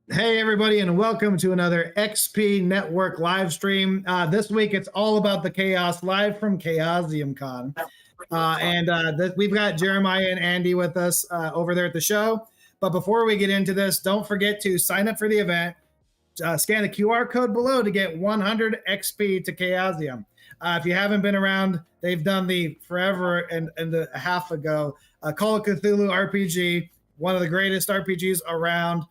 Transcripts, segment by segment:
Hey, everybody, and welcome to another XP Network live stream. This week, it's all about the chaos, live from Chaosium Con. We've got Jeremiah and Andy with us over there at the show. But before we get into this, don't forget to sign up for the event. Scan the QR code below to get 100 XP to Chaosium. If you haven't been around, they've done the forever and a half ago Call of Cthulhu RPG, one of the greatest RPGs around.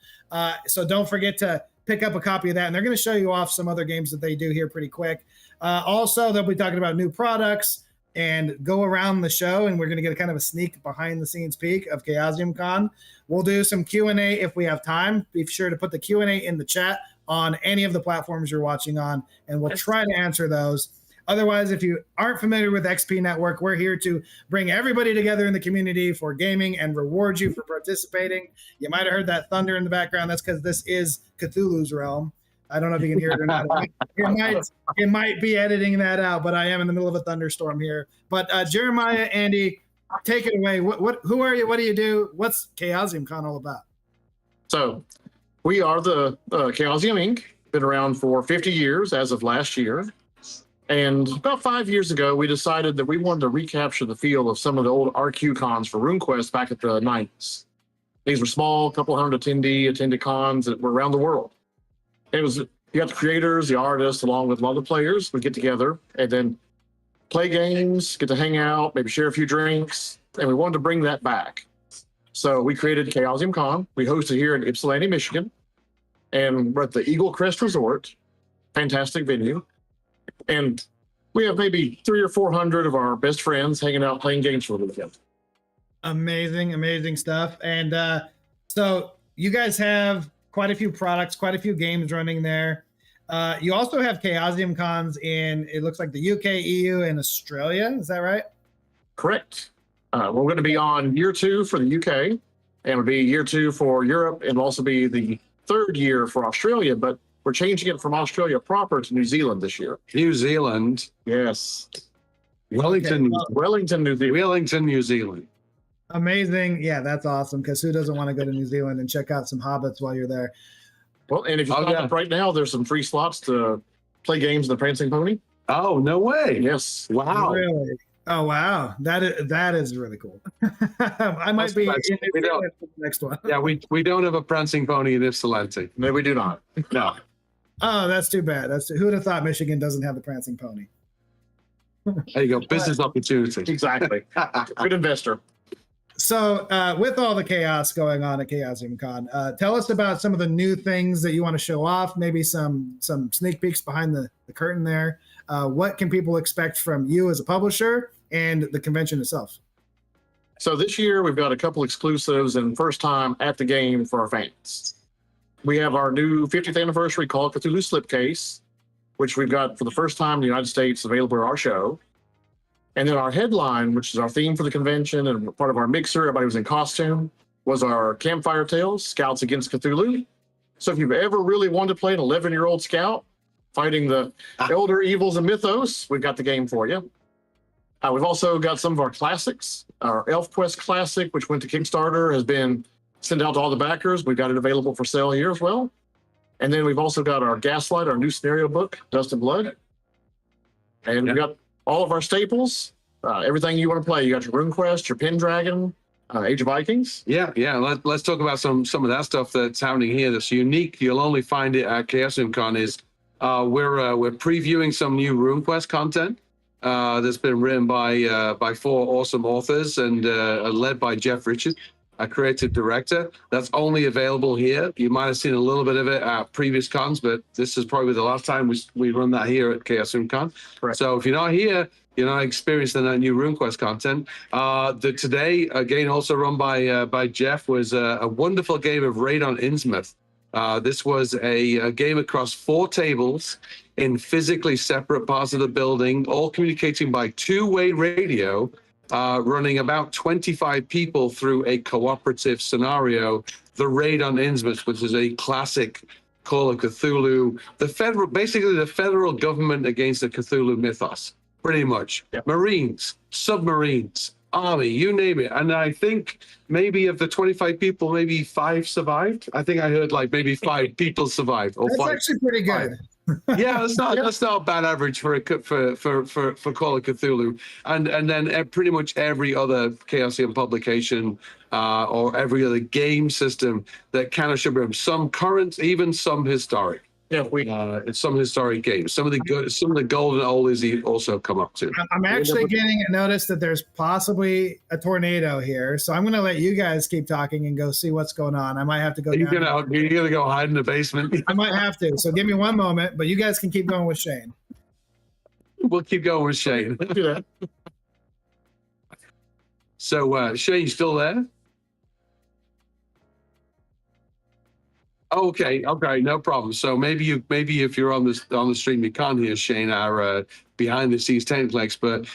So don't forget to pick up a copy of that. And they're going to show you off some other games that they do here pretty quick. Also, they'll be talking about new products and go around the show. And we're going to get a kind of a sneak behind the scenes peek of Chaosium Con. We'll do some Q&A if we have time. Be sure to put the Q&A in the chat on any of the platforms you're watching on, and we'll try to answer those. Otherwise, if you aren't familiar with XP Network, we're here to bring everybody together in the community for gaming and reward you for participating. You might have heard that thunder in the background. That's because this is Cthulhu's realm. I don't know if you can hear it or not. It might be editing that out, but I am in the middle of a thunderstorm here. But Jeremiah, Andy, take it away. Who are you? What do you do? What's Chaosium Con all about? So we are the Chaosium Inc. Been around for 50 years as of last year. And about 5 years ago, we decided that we wanted to recapture the feel of some of the old RQ cons for RuneQuest back at the 90s. These were small, couple hundred attended cons that were around the world. It was, you got the creators, the artists, along with a lot of the players would get together and then play games, get to hang out, maybe share a few drinks. And we wanted to bring that back. So we created Chaosium Con. We hosted here in Ypsilanti, Michigan. And we're at the Eagle Crest Resort. Fantastic venue. And we have maybe 300 or 400 of our best friends hanging out playing games for the weekend. Amazing stuff. And so you guys have quite a few products, quite a few games running there. You also have Chaosium Cons in, it looks like the UK, EU, and Australia. Is that right? Correct. We're going to be on year 2 for the UK, and it'll be year 2 for Europe, and it'll also be the 3rd year for Australia, but we're changing it from Australia proper to New Zealand this year. New Zealand? Yes. Wellington, New Zealand. Amazing. Yeah, that's awesome, because who doesn't want to go to New Zealand and check out some hobbits while you're there? Well, and if you sign up right now, there's some free slots to play games in the Prancing Pony. Oh, no way. Yes. Wow. Really? Oh, wow. That is really cool. I might be in the next one. Yeah, we don't have a prancing pony in Ypsilanti. No, we do not. No. Oh, that's too bad. Who would have thought Michigan doesn't have the prancing pony? There you go. Business opportunity. Exactly. Good investor. So with all the chaos going on at Chaosium Con, tell us about some of the new things that you want to show off, maybe some sneak peeks behind the curtain there. What can people expect from you as a publisher and the convention itself? So this year we've got a couple exclusives and first time at the game for our fans. We have our new 50th anniversary Call of Cthulhu slipcase, which we've got for the first time in the United States available at our show. And then our headline, which is our theme for the convention and part of our mixer, everybody was in costume, was our Campfire Tales, Scouts Against Cthulhu. So if you've ever really wanted to play an 11-year-old scout fighting the elder evils of mythos, we've got the game for you. We've also got some of our classics. Our Elf Quest Classic, which went to Kickstarter, has been sent out to all the backers. We've got it available for sale here as well. And then we've also got our Gaslight, our new scenario book, Dust and Blood. And we've got all of our staples, everything you want to play. You got your RuneQuest, your Pendragon, Age of Vikings. Yeah. Let's talk about some of that stuff that's happening here that's unique. You'll only find it at Chaosium Con. Is we're previewing some new RuneQuest content that's been written by 4 awesome authors and led by Jeff Richards, a creative director. That's only available here. You might have seen a little bit of it at previous cons, but this is probably the last time we run that here at Chaosium Con. Correct. So if you're not here, you're not experiencing that new RuneQuest content. Today, again, also run by Jeff, was a wonderful game of Raid on Innsmouth. This was a game across 4 tables in physically separate parts of the building, all communicating by 2-way radio, running about 25 people through a cooperative scenario. The Raid on Innsmouth, which is a classic Call of Cthulhu, basically the federal government against the Cthulhu mythos, pretty much. Yep. Marines, submarines, army, you name it. And I think maybe of the 25 people, maybe 5 survived. I think I heard like maybe 5 people survived. Or That's 5. actually pretty good. Yeah, that's not a bad average for Call of Cthulhu, and then pretty much every other Chaosium publication or every other game system that can should be some current, even some historic. Yeah, It's some historic games. Some of the golden oldies also come up too. I'm actually getting a notice that there's possibly a tornado here, so I'm going to let you guys keep talking and go see what's going on. I might have to go. You're gonna go hide in the basement. I might have to. So give me one moment, but you guys can keep going with Shane. We'll keep going with Shane. do that. So Shane, you still there? Okay, no problem. So maybe if you're on the stream, you can't hear Shane, our behind the scenes technical expert.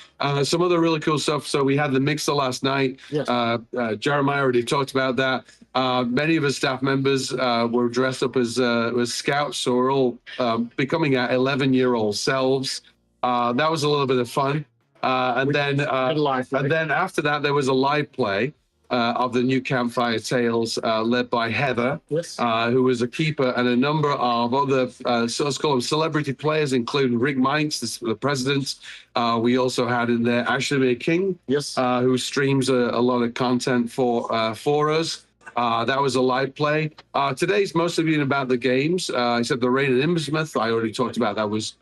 Some other really cool stuff. So we had the mixer last night. Yes. Jeremiah already talked about that. Many of his staff members were dressed up as scouts, so we're all becoming our 11-year-old selves. That was a little bit of fun. And then after that, there was a live play of the new Campfire Tales, led by Heather, Yes. who was a keeper, and a number of other, so let's call them celebrity players, including Rick Minds, the president. We also had in there Ashley Mae King, Yes. who streams a lot of content for us. That was a live play. Today's mostly been about the games, except the Reign of Innsmouth. I already talked about that was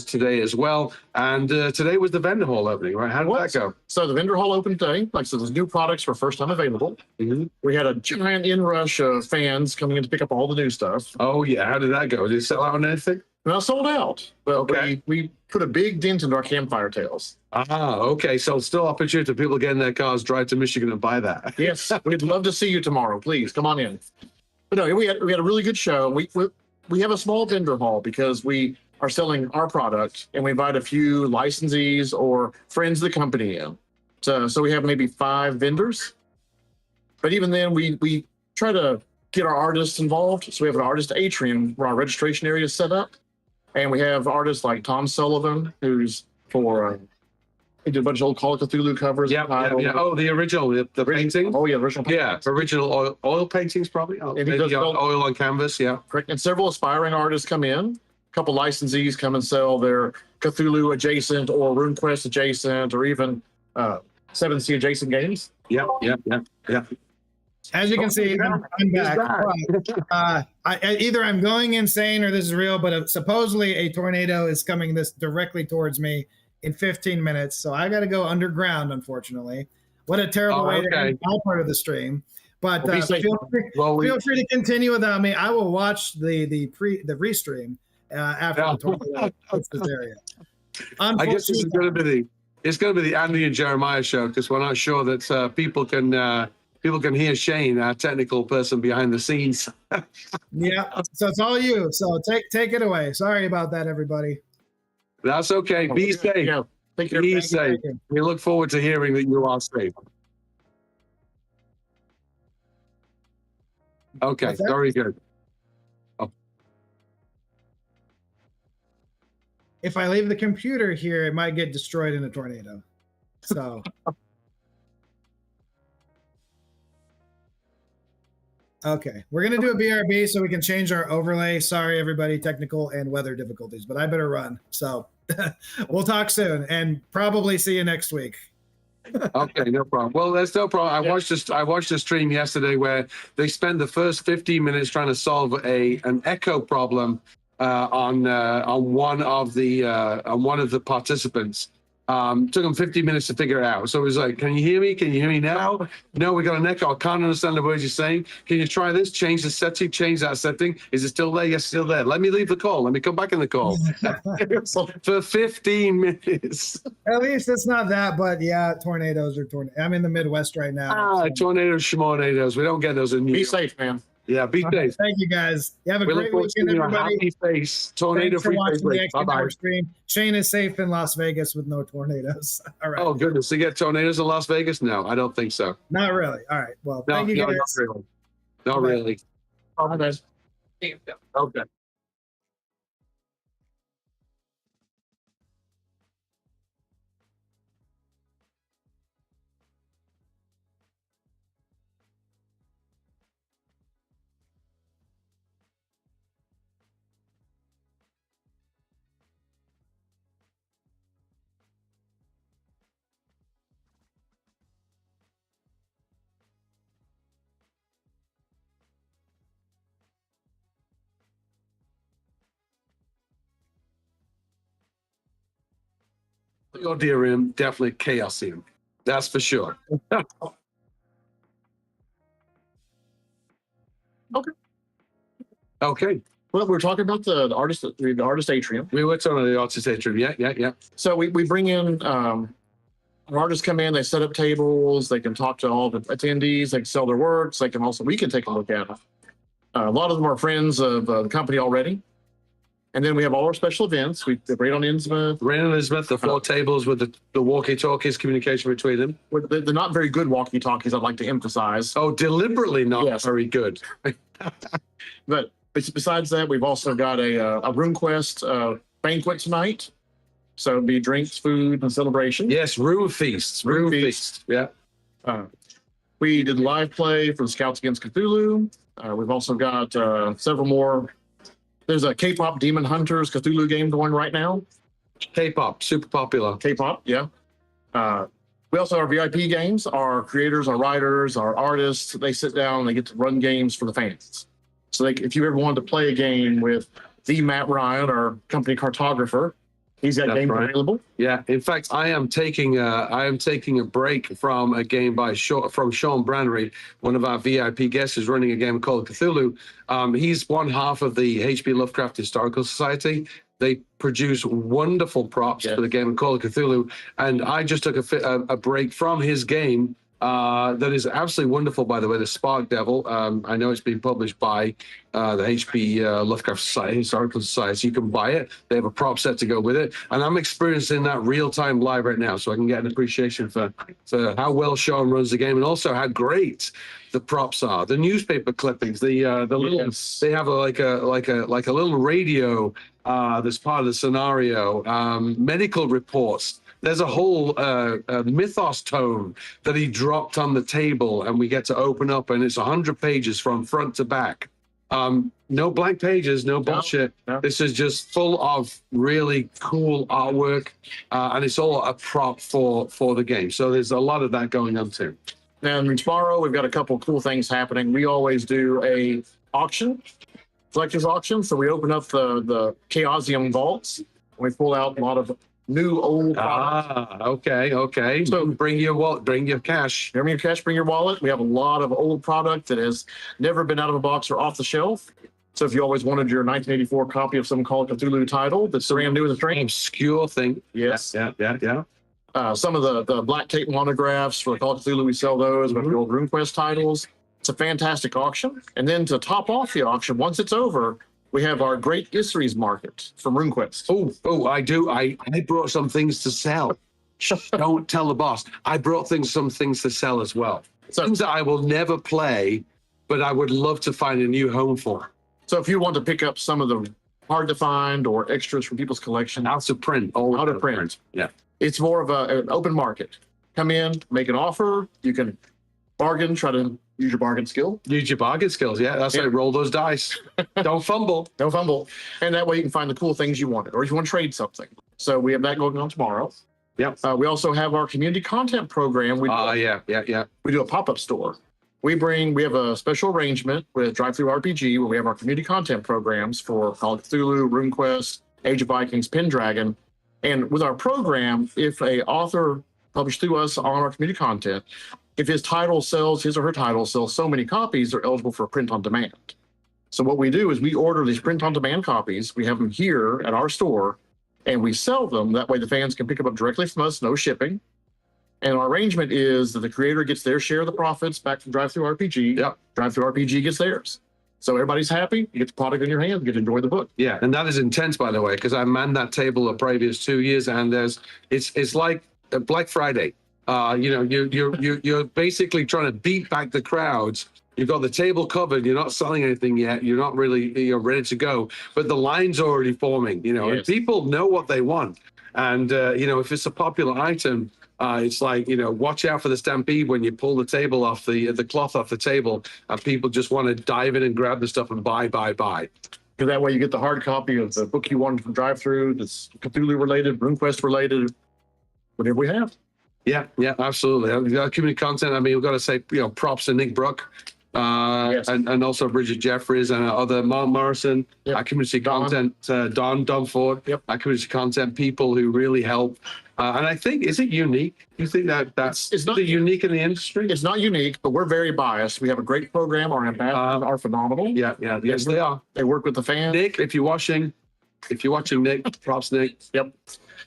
today as well. And today was the vendor hall opening, right? How did that go? So the vendor hall opened today. Like I said, there's new products for first time available. Mhm. We had a giant inrush of fans coming in to pick up all the new stuff. Oh, yeah. How did that go? Did it sell out on anything? Now sold out. Well, Okay. we put a big dent into our Campfire Tales. Okay. So still opportunity for people to get in their cars, drive to Michigan and buy that. Yes, we'd love to see you tomorrow. Please come on in. But no, we had a really good show. We have a small vendor hall because we are selling our product, and we invite a few licensees or friends of the company in. So we have maybe 5 vendors. But even then, we try to get our artists involved. So we have an artist atrium where our registration area is set up, and we have artists like Tom Sullivan, who's for he did a bunch of old Call of Cthulhu covers. Yeah. Oh, the original, the painting. Oh yeah, original. Yeah, original oil paintings probably. Oh, And he maybe does oil on canvas. Yeah. Correct. And several aspiring artists come in. A couple licensees come and sell their Cthulhu adjacent or RuneQuest adjacent or even 7th Sea adjacent games. Yeah. As you can see, I'm back. Either I'm going insane or this is real, but supposedly a tornado is coming directly towards me in 15 minutes. So I got to go underground, unfortunately. What a terrible way to end my part of the stream. But feel free to continue without me. I will watch the restream after the tornado hits this area. I guess this is going to be the Andy and Jeremiah show, because we're not sure that people can hear Shane, our technical person behind the scenes. Yeah, so it's all you. So take it away. Sorry about that, everybody. That's okay. Be safe. Yeah. Be safe. We look forward to hearing that you are safe. Okay, very good. If I leave the computer here, it might get destroyed in a tornado. So. Okay, we're going to do a BRB so we can change our overlay. Sorry, everybody, technical and weather difficulties, but I better run. So we'll talk soon and probably see you next week. Okay, no problem. Well, there's no problem. I watched a stream yesterday where they spent the first 15 minutes trying to solve an echo problem on one of the participants. Took them 50 minutes to figure it out. So it was like, can you hear me? Can you hear me now? No, we got an echo. I can't understand the words you're saying. Can you try this? Change the setting, change that setting. Is it still there? Yes, still there. Let me leave the call. Let me come back in the call. For 15 minutes. At least it's not that, but yeah, tornadoes are tornadoes. I'm in the Midwest right now. So. Tornadoes, schmornadoes. We don't get those in New York. Be safe, man. Yeah, be safe. Thank you, guys. You have a great weekend, everybody. Happy face. Tornado free face. Bye-bye. Stream. Shane is safe in Las Vegas with no tornadoes. All right. Oh, goodness. You get tornadoes in Las Vegas? No, I don't think so. Not really. All right. Well, thank you, guys. Not really. Bye, guys. Okay. Your dear room, definitely Chaosium. That's for sure. Okay. Okay. Well, we're talking about the artist atrium. We were talking about the artist atrium. Yeah. So we bring in artists come in, they set up tables, they can talk to all the attendees, they can sell their works, we can take a look at them. A lot of them are friends of the company already. And then we have all our special events. We have Raid on Innsmouth. Raid on Innsmouth, the 4 tables with the walkie-talkies, communication between them. They're not very good walkie-talkies, I'd like to emphasize. Oh, deliberately not very good. But besides that, we've also got a RuneQuest banquet tonight. So it'll be drinks, food, and celebration. Yes, room feasts. Room feast. Yeah. We did live play for the Scouts Against Cthulhu. We've also got several more. There's a K-pop Demon Hunters Cthulhu game going right now. K-pop, super popular. K-pop, yeah. We also have VIP games. Our creators, our writers, our artists, they sit down and they get to run games for the fans. So if you ever wanted to play a game with the Matt Ryan, our company cartographer, he's got games available. Yeah. In fact, I am taking a break from a game from Sean Brannery, one of our VIP guests, is running a game called Cthulhu. He's one half of the H.P. Lovecraft Historical Society. They produce wonderful props for the game of Call of Cthulhu, and I just took a break from his game. That is absolutely wonderful, by the way, the Spark Devil. I know it's been published by the HP Lovecraft Society, Historical Society, so you can buy it. They have a prop set to go with it. And I'm experiencing that real-time live right now, so I can get an appreciation for how well Sean runs the game and also how great the props are. The newspaper clippings, the little, they have like a little radio that's part of the scenario, medical reports. There's a whole mythos tome that he dropped on the table, and we get to open up, and it's 100 pages from front to back. No blank pages, no bullshit. No. This is just full of really cool artwork, and it's all a prop for the game. So there's a lot of that going on too. And tomorrow we've got a couple cool things happening. We always do a auction, collector's auction. So we open up the Chaosium vaults, and we pull out a lot of new old products. Okay. So bring your wallet, bring your cash. Bring your cash, bring your wallet. We have a lot of old product that has never been out of a box or off the shelf. So if you always wanted your 1984 copy of some Call of Cthulhu title that's brand new in the train. Obscure thing. Yes. Yeah. Some of the black tape monographs for Call of Cthulhu, we sell those with the old RuneQuest titles. It's a fantastic auction. And then to top off the auction, once it's over, we have our Great Isseries Market from RuneQuest. Oh, I do. I brought some things to sell. Don't tell the boss. I brought some things to sell as well. Things that I will never play, but I would love to find a new home for. So if you want to pick up some of the hard to find or extras from people's collection. Out of print. Out of print. Yeah. It's more of an open market. Come in, make an offer. You can bargain, try to use your bargain skill. Use your bargain skills. Yeah, that's right. Roll those dice. Don't fumble. Don't fumble. And that way you can find the cool things you wanted, or if you want to trade something. So we have that going on tomorrow. Yep. We also have our community content program. Yeah. We do a pop-up store. We have a special arrangement with Drive Through RPG where we have our community content programs for Call of Cthulhu, RuneQuest, Age of Vikings, Pendragon. And with our program, if a author published through us on our community content, if his or her title sells so many copies, they're eligible for print on demand. So what we do is we order these print on demand copies. We have them here at our store and we sell them. That way the fans can pick them up directly from us, no shipping. And our arrangement is that the creator gets their share of the profits back from Drive Through RPG. Yep. Drive Through RPG gets theirs. So everybody's happy. You get the product in your hand. You get to enjoy the book. Yeah, and that is intense, by the way, because I manned that table the previous 2 years, and it's like Black Friday. You're basically trying to beat back the crowds. You've got the table covered. You're not selling anything yet. You're ready to go, but the line's already forming. Yes. And people know what they want. And if it's a popular item, it's like, watch out for the stampede when you pull the table off the cloth off the table, and people just want to dive in and grab the stuff and buy. Because that way you get the hard copy of the book you wanted from Drive Through, that's Cthulhu related, RuneQuest related, whatever we have. Yeah, absolutely. Community content. I mean, we've got to say, props to Nick Brook. Yes. and also Bridget Jeffries and other Mark Morrison, Yep. our community Don. content, Don Ford, Yep. our community content people who really help. And I think, is it unique? You think that's It's not unique in the industry? It's not unique, but we're very biased. We have a great program. Our ambassadors are phenomenal. Yeah, yes, they are. They work with the fans. Nick, if you're watching, Nick, props, Nick. Yep.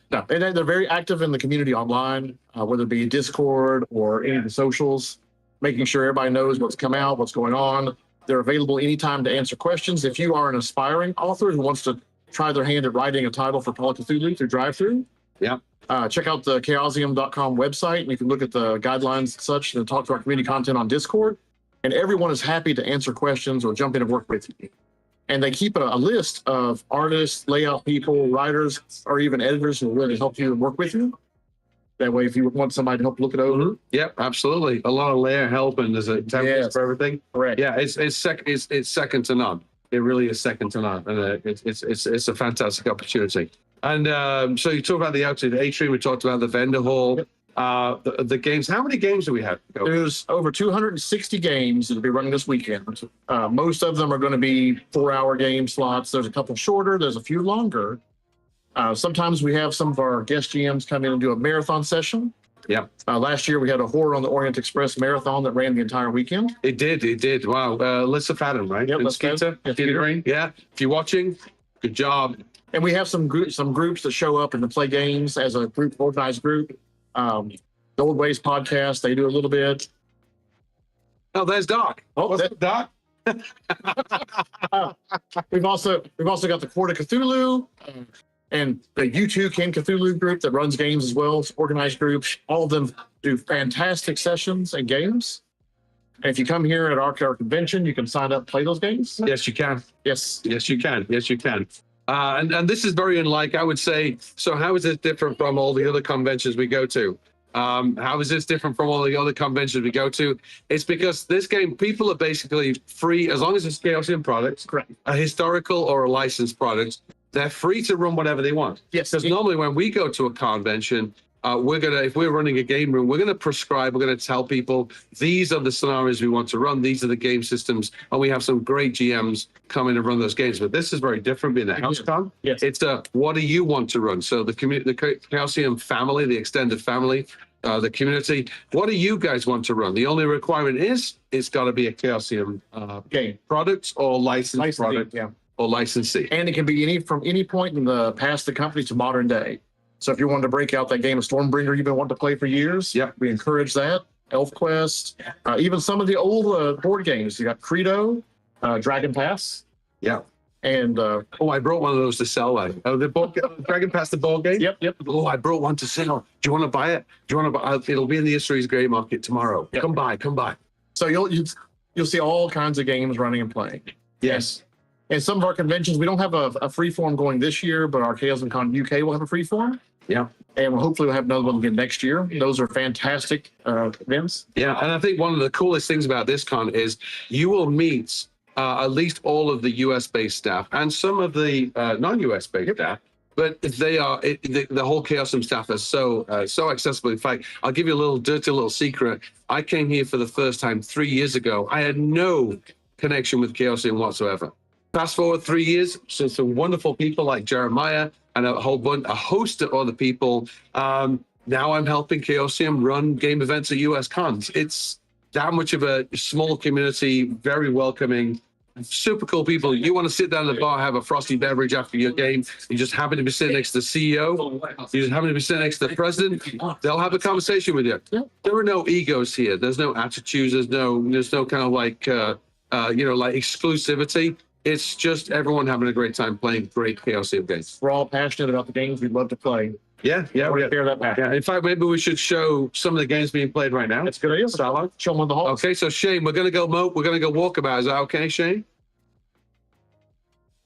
No, and they're very active in the community online, whether it be Discord or any of the socials, making sure everybody knows what's come out, what's going on. They're available anytime to answer questions. If you are an aspiring author who wants to try their hand at writing a title for Call of Cthulhu through drive-through, check out the chaosium.com website, and you can look at the guidelines and such, and talk to our community content on Discord. And everyone is happy to answer questions or jump in and work with you. And they keep a list of artists, layout people, writers, or even editors who will really help you and work with you. That way, if you want somebody to help look it over. Yep, absolutely. A lot of layer help, and there's a template for everything. Correct. Yeah, it's second to none. It really is second to none, and it's a fantastic opportunity. And so you talk about the outside atrium. We talked about the vendor hall. The games. How many games do we have? There's over 260 games that'll be running this weekend. Most of them are going to be 4-hour game slots. There's a couple shorter. There's a few longer. Sometimes we have some of our guest GMs come in and do a marathon session. Yeah. Last year we had a Horror on the Orient Express marathon that ran the entire weekend. It did. Wow. Alyssa Fadden, right? Yep, Skeeter. Yeah. If you're watching, good job. And we have some groups that show up and to play games as a group, organized group. The Old Ways podcast, they do a little bit. Oh, there's Doc. Oh, Doc? We've also got the Court of Cthulhu and the U2 King Cthulhu group that runs games as well. It's organized groups. All of them do fantastic sessions and games. And if you come here at our convention, you can sign up, play those games. Yes, you can. Yes. Yes, you can. Yes, you can. And this is very unlike, I would say. So how is this different from all the other conventions we go to? How is this different from all the other conventions we go to? It's because this game, people are basically free, as long as it's Chaosium products, Correct. A historical or a licensed product, they're free to run whatever they want. Yes. Because normally when we go to a convention, if we're running a game room, we're gonna prescribe, we're gonna tell people, these are the scenarios we want to run, these are the game systems, and we have some great GMs come in and run those games. But this is very different being a house con. Yes. It's what do you want to run? So the Chaosium family, the extended family, the community, what do you guys want to run? The only requirement is it's got to be a Chaosium Game. product or licensed product, yeah. or licensee. And it can be from any point in the past of the company to modern day. So if you wanted to break out that game of Stormbringer you've been wanting to play for years, we encourage that. ElfQuest, even some of the old board games. You got Credo, Dragon Pass. Yeah. And I brought one of those to sell. The Dragon Pass, the board game. Yep. Oh, I brought one to sell. Do you want to buy it? It'll be in the Histories Grey Market tomorrow. Yep. Come by. So you'll see all kinds of games running and playing. Yes. And some of our conventions, we don't have a free form going this year, but our Chaosium Con UK will have a free form. Yeah. And hopefully we'll have another one again next year. Those are fantastic events. Yeah. And I think one of the coolest things about this con is you will meet at least all of the US-based staff and some of the non-US based staff, but they are the whole Chaosium staff is so accessible. In fact, I'll give you a little secret. I came here for the first time 3 years ago. I had no connection with Chaosium whatsoever. Fast forward 3 years, so some wonderful people like Jeremiah and a host of other people. Now I'm helping Chaosium run game events at US cons. It's that much of a small community, very welcoming, super cool people. You want to sit down at the bar, have a frosty beverage after your game. You just happen to be sitting next to the CEO. You just happen to be sitting next to the president. They'll have a conversation with you. There are no egos here. There's no attitudes. There's no kind of like exclusivity. It's just everyone having a great time playing great Chaosium games. We're all passionate about the games we'd love to play. Yeah. We share that passion. Yeah. In fact, maybe we should show some of the games being played right now. That's a good idea. Show them on the hall. Okay, so Shane, we're gonna go walkabout. Is that okay, Shane?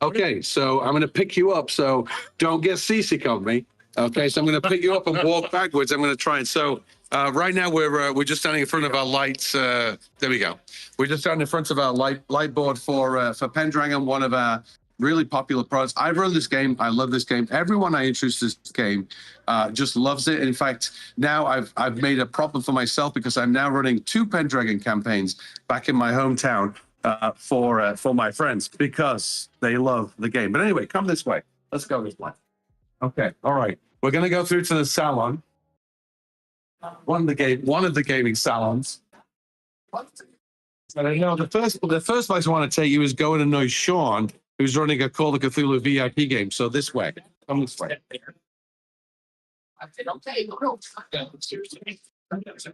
Okay, so I'm gonna pick you up. So don't get seasick on me. Okay, so I'm gonna pick you up and walk backwards. I'm gonna try and right now we're just standing in front of our lights. There we go. We're just standing in front of our light board for Pendragon, one of our really popular products. I've run this game. I love this game. Everyone I introduce this game just loves it. In fact, now I've made a problem for myself because I'm now running 2 Pendragon campaigns back in my hometown for my friends because they love the game. But anyway, come this way. Let's go this way. Okay. All right. We're going to go through to the salon. One of the gaming salons. And I know the first place I want to take you is going to know Sean, who's running a Call of Cthulhu VIP game. So this way. Come this way.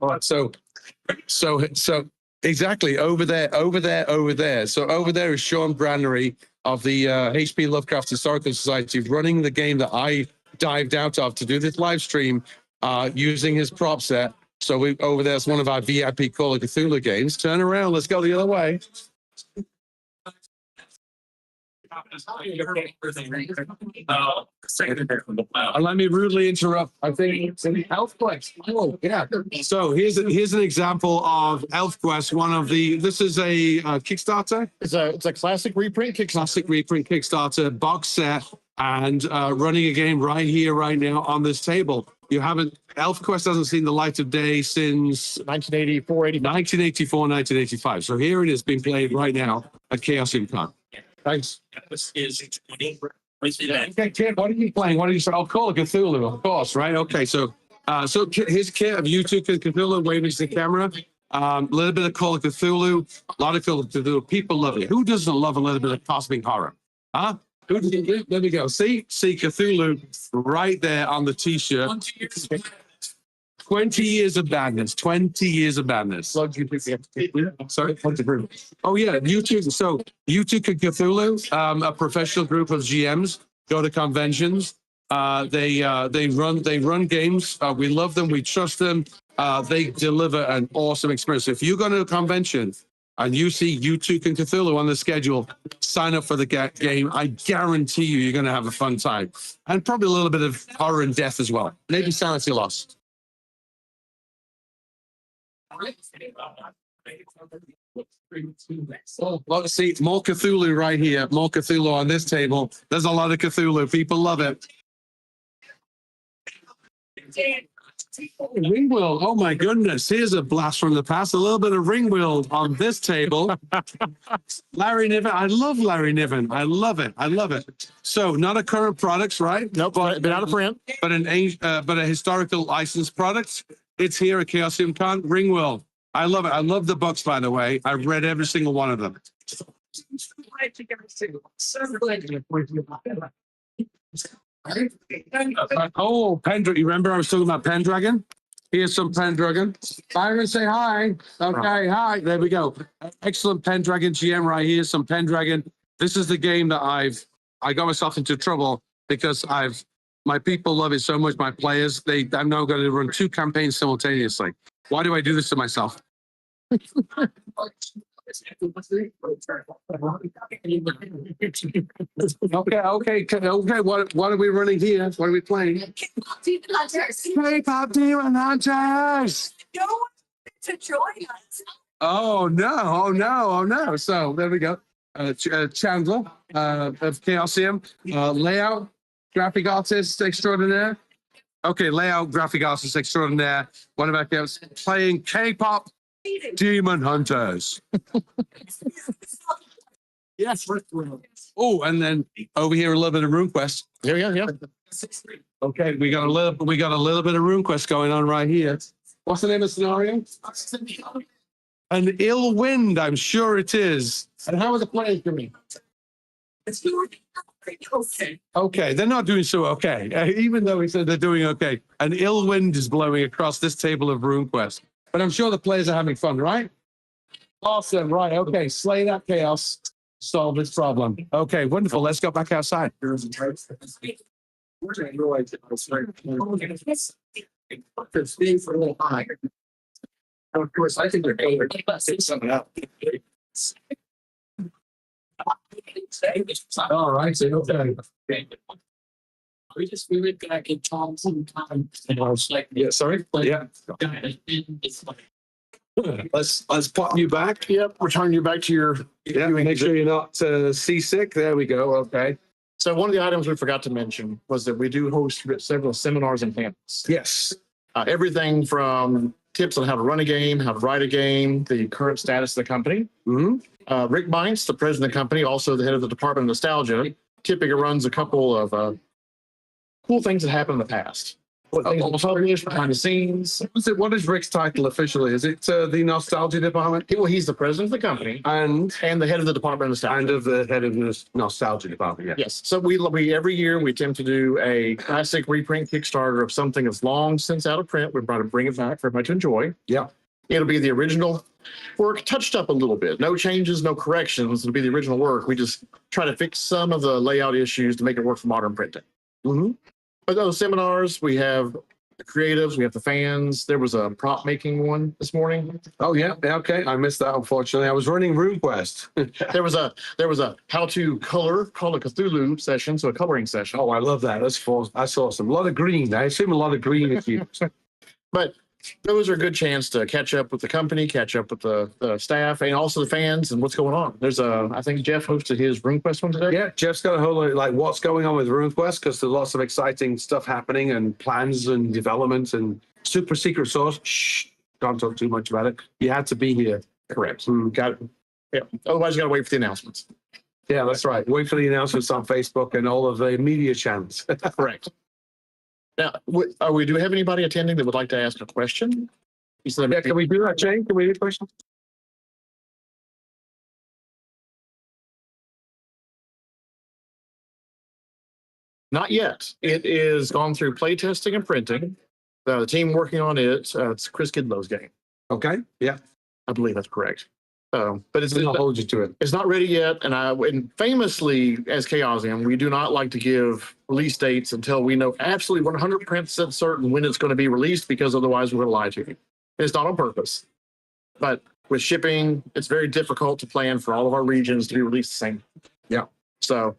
All right, so exactly over there. So over there is Sean Brannery of the HP Lovecraft Historical Society, running the game that I dived out of to do this live stream using his prop set. So over there's one of our VIP Call of Cthulhu games. Turn around, let's go the other way. And let me rudely interrupt. I think it's an ElfQuest. Oh, yeah. So here's an example of ElfQuest. This is a Kickstarter. It's a classic reprint Kickstarter box set, and running a game right here, right now on this table. ElfQuest hasn't seen the light of day since 1984, 1985. So here it is being played right now at Chaosium Con. Thanks. This is 20. Okay, Kit, what are you playing? What are you saying? I'll call it Cthulhu, of course, right? Okay, so here's a kit of YouTube Cthulhu waving to the camera. A little bit of Call of Cthulhu, a lot of Call of Cthulhu. People love it. Who doesn't love a little bit of cosmic horror? Huh? There we go. See Cthulhu right there on the T-shirt. 20 years of madness. 20 years of madness. Sorry. Oh yeah, YouTube. So YouTube and Cthulhu, a professional group of GMs, go to conventions. They run games. We love them. We trust them. They deliver an awesome experience. If you go to a convention and you see YouTube and Cthulhu on the schedule, sign up for the game. I guarantee you're going to have a fun time, and probably a little bit of horror and death as well. Maybe sanity loss. Well, see, more Cthulhu right here. More Cthulhu on this table. There's a lot of Cthulhu. People love it. Ringworld. Oh my goodness. Here's a blast from the past. A little bit of Ringworld on this table. Larry Niven. I love Larry Niven. I love it. I love it. So not a current product, right? Nope, been out of print. But a historical licensed product. It's here at Chaosium Con. Ringworld. I love it. I love the books, by the way. I've read every single one of them. Oh, Pendragon. You remember I was talking about Pendragon? Here's some Pendragon. Byron, say hi. Okay, hi. There we go. Excellent Pendragon GM right here. Some Pendragon. This is the game that I got myself into trouble because my people love it so much. My players, I'm now going to run 2 campaigns simultaneously. Why do I do this to myself? Okay. What are we running here? What are we playing? K-pop Demon Hunters. No one to join us. Oh no! So there we go. Chandler of Chaosium, layout, graphic artist extraordinaire. Okay, layout, graphic artist extraordinaire. What about guys playing K-pop Demon Hunters? Yes. Oh, and then over here a little bit of RuneQuest. Here we go. Yeah. Okay, we got a little bit of RuneQuest going on right here. What's the name of the scenario? An ill wind, I'm sure it is. And how are the players doing? It's okay. Okay, they're not doing so okay. Even though we said they're doing okay. An ill wind is blowing across this table of RuneQuest. But I'm sure the players are having fun, right? Awesome, right, okay. Slay that chaos. Solve this problem. Okay, wonderful. Let's go back outside. Of course, I think they're going to say something out. All right, so okay. We went back in Thompson time, and I was like, Yeah, sorry? Yeah. it's like Let's pop you back. Yep, return you back to your. Yeah, make sure you're not seasick. There we go. Okay. So one of the items we forgot to mention was that we do host several seminars and panels. Yes. Everything from tips on how to run a game, how to write a game, the current status of the company. Mm-hmm. Rick Bints, the president of the company, also the head of the Department of Nostalgia, typically runs a couple of cool things that happened in the past. What things were published behind the scenes. What is Rick's title officially? Is it the Nostalgia Department? Well, he's the president of the company And the head of the Department of Nostalgia. of the head of the Nostalgia Department, yeah. Yes. So we every year we attempt to do a classic reprint Kickstarter of something that's long since out of print. We're trying to bring it back for everybody to enjoy. Yeah. It'll be the original work touched up a little bit. No changes, no corrections. It'll be the original work. We just try to fix some of the layout issues to make it work for modern printing. Mm-hmm. But those seminars, we have the creatives, we have the fans. There was a prop making one this morning. Oh, yeah. Okay. I missed that, unfortunately. I was running RuneQuest. There was a how to color Call of Cthulhu session, so a coloring session. Oh, I love that. That's awesome. A lot of green. I assume a lot of green is used. But those are a good chance to catch up with the company, catch up with the staff, and also the fans and what's going on. There's I think Jeff hosted his RuneQuest one today. Yeah, Jeff's got a whole lot, like what's going on with RuneQuest, because there's lots of exciting stuff happening and plans and development and super secret source. Shh, can't talk too much about it. You had to be here. Correct. Got it. Yeah. Otherwise, you got to wait for the announcements. Yeah, that's right. Wait for the announcements on Facebook and all of the media channels. Correct. Now, do we have anybody attending that would like to ask a question? Yeah, can we do that, Jane? Can we do a question? Not yet. It is gone through playtesting and printing. The team working on it, it's Chris Kidlow's game. Okay. Yeah. I believe that's correct. But I'll hold you to it. it's not ready yet. And famously, as Chaosium, we do not like to give release dates until we know absolutely 100% certain when it's going to be released, because otherwise we're going to lie to you. And it's not on purpose. But with shipping, it's very difficult to plan for all of our regions to be released the same. Yeah. So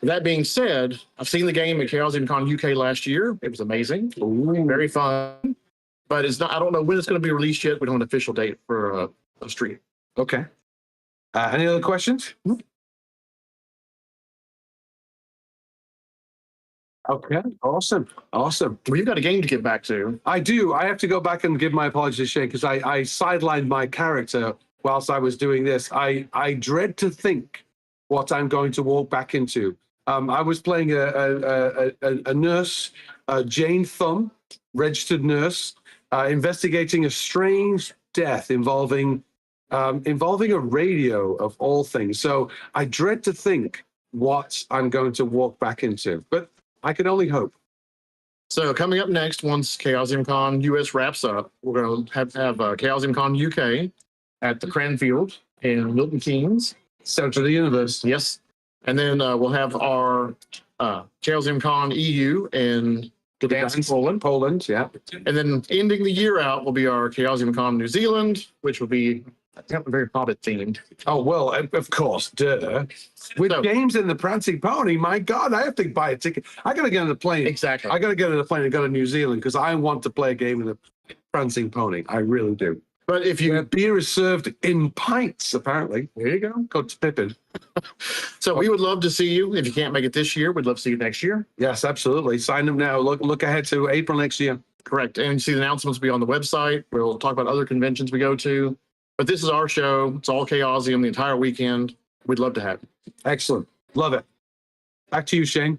with that being said, I've seen the game at Chaosium Con UK last year. It was amazing. Ooh. Very fun. But it's not. I don't know when it's going to be released yet. We don't have an official date for a stream. Okay. Any other questions? Okay. Awesome. Awesome. We've got a game to get back to. I do. I have to go back and give my apologies to Shane, because I sidelined my character whilst I was doing this. I dread to think what I'm going to walk back into. I was playing a nurse, Jane Thumb, registered nurse, investigating a strange death involving a radio of all things. So I dread to think what I'm going to walk back into, but I can only hope. So coming up next, once Chaosium Con US wraps up, we're going to have Chaosium Con UK at the Cranfield in Milton Keynes, Center of the universe. yes, and then we'll have our Chaosium Con EU in Gdansk, Poland. Poland, yeah. And then ending the year out will be our Chaosium Con New Zealand, which will be very Hobbit themed. Oh, well, of course, duh. With So- games in the Prancing Pony, my God, I have to buy a ticket. I got to get on the plane. Exactly. I got to get on the plane and go to New Zealand because I want to play a game in the Prancing Pony. I really do. But if you, Beer is served in pints, apparently. there you go. Coach Pippin. So we would love to see you. If you can't make it this year, we'd love to see you next year. Yes, absolutely. Sign them now. Look ahead to April next year. Correct. And you see the announcements will be on the website. We'll talk about other conventions we go to. But this is our show. It's all Chaosium the entire weekend. We'd love to have you. Excellent. Love it. Back to you, Shane.